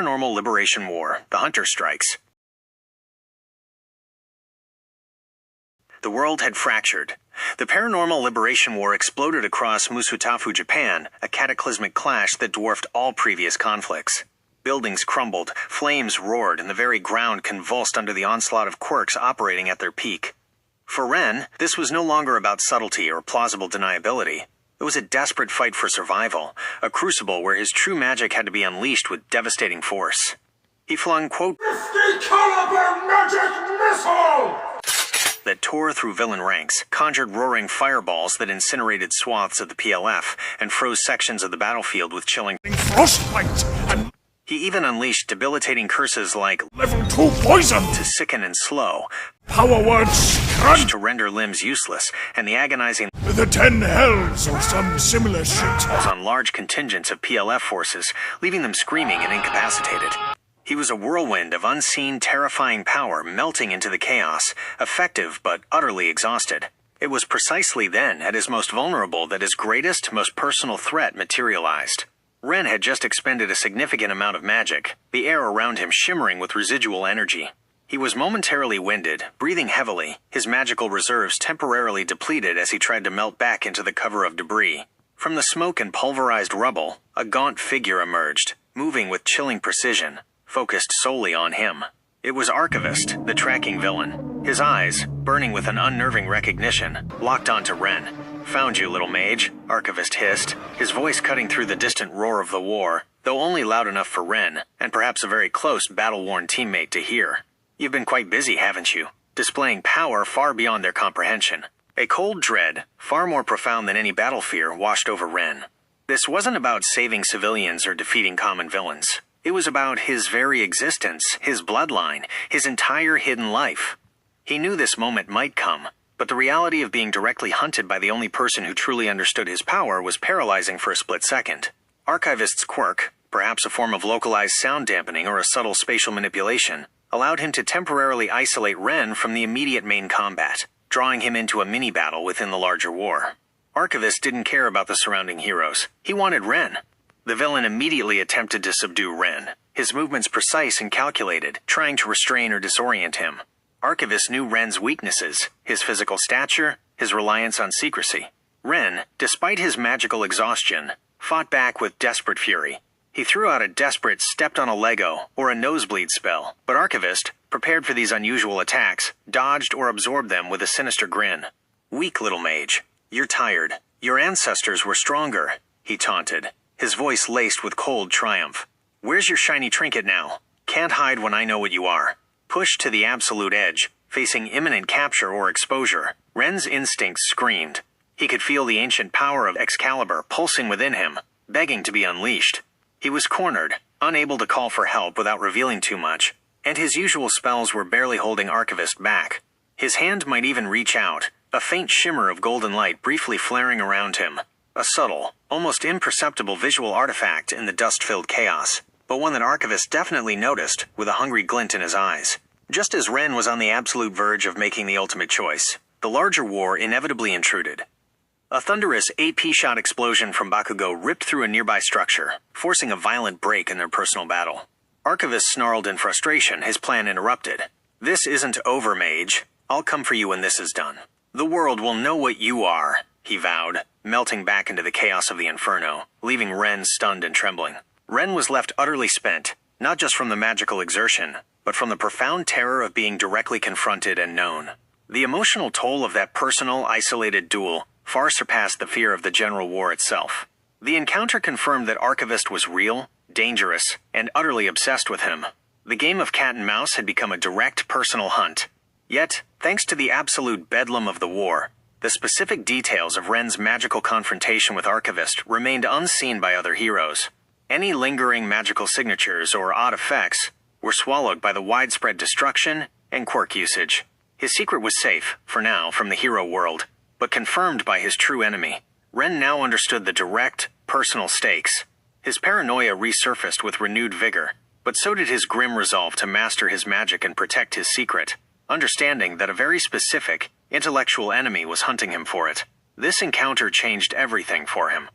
Paranormal Liberation War, The Hunter Strikes. The world had fractured. The Paranormal Liberation War exploded across Musutafu, Japan, a cataclysmic clash that dwarfed all previous conflicts. Buildings crumbled, flames roared, and the very ground convulsed under the onslaught of quirks operating at their peak. For Ren, this was no longer about subtlety or plausible deniability. It was a desperate fight for survival, a crucible where his true magic had to be unleashed with devastating force. He flung, quote, 50-caliber magic missile! That tore through villain ranks, conjured roaring fireballs that incinerated swaths of the PLF, and froze sections of the battlefield with chilling frostbite and He even unleashed debilitating curses like level 2 poison to sicken and slow, power words to render limbs useless, and the agonizing the 10 hells or some similar shit on large contingents of PLF forces, leaving them screaming and incapacitated. He was a whirlwind of unseen, terrifying power melting into the chaos, effective but utterly exhausted. It was precisely then, at his most vulnerable, that his greatest, most personal threat materialized. Ren had just expended a significant amount of magic, the air around him shimmering with residual energy. He was momentarily winded, breathing heavily, his magical reserves temporarily depleted as he tried to melt back into the cover of debris. From the smoke and pulverized rubble, a gaunt figure emerged, moving with chilling precision, focused solely on him. It was Archivist, the tracking villain. His eyes, burning with an unnerving recognition, locked onto Ren. "Found you, little mage," Archivist hissed, his voice cutting through the distant roar of the war, though only loud enough for Ren, and perhaps a very close, battle-worn teammate to hear. "You've been quite busy, haven't you? Displaying power far beyond their comprehension." A cold dread, far more profound than any battle fear, washed over Ren. This wasn't about saving civilians or defeating common villains. It was about his very existence, his bloodline, his entire hidden life. He knew this moment might come, but the reality of being directly hunted by the only person who truly understood his power was paralyzing for a split second. Archivist's quirk, perhaps a form of localized sound dampening or a subtle spatial manipulation, allowed him to temporarily isolate Ren from the immediate main combat, drawing him into a mini-battle within the larger war. Archivist didn't care about the surrounding heroes. He wanted Ren. The villain immediately attempted to subdue Ren, his movements precise and calculated, trying to restrain or disorient him. Archivist knew Ren's weaknesses, his physical stature, his reliance on secrecy. Ren, despite his magical exhaustion, fought back with desperate fury. He threw out a desperate stepped-on-a-Lego or a nosebleed spell, but Archivist, prepared for these unusual attacks, dodged or absorbed them with a sinister grin. "Weak little mage. You're tired. Your ancestors were stronger," he taunted, his voice laced with cold triumph. "Where's your shiny trinket now? Can't hide when I know what you are." Pushed to the absolute edge, facing imminent capture or exposure, Ren's instincts screamed. He could feel the ancient power of Excalibur pulsing within him, begging to be unleashed. He was cornered, unable to call for help without revealing too much, and his usual spells were barely holding Archivist back. His hand might even reach out, a faint shimmer of golden light briefly flaring around him. A subtle, almost imperceptible visual artifact in the dust-filled chaos, but one that Archivist definitely noticed with a hungry glint in his eyes. Just as Ren was on the absolute verge of making the ultimate choice, the larger war inevitably intruded. A thunderous AP-shot explosion from Bakugo ripped through a nearby structure, forcing a violent break in their personal battle. Archivist snarled in frustration, his plan interrupted. "This isn't over, mage. I'll come for you when this is done. The world will know what you are," he vowed, melting back into the chaos of the inferno, leaving Ren stunned and trembling. Ren was left utterly spent, not just from the magical exertion, but from the profound terror of being directly confronted and known. The emotional toll of that personal, isolated duel far surpassed the fear of the general war itself. The encounter confirmed that Archivist was real, dangerous, and utterly obsessed with him. The game of cat and mouse had become a direct personal hunt. Yet, thanks to the absolute bedlam of the war, the specific details of Ren's magical confrontation with Archivist remained unseen by other heroes. Any lingering magical signatures or odd effects were swallowed by the widespread destruction and quirk usage. His secret was safe, for now, from the hero world, but confirmed by his true enemy. Ren now understood the direct, personal stakes. His paranoia resurfaced with renewed vigor, but so did his grim resolve to master his magic and protect his secret, understanding that a very specific, intellectual enemy was hunting him for it. This encounter changed everything for him.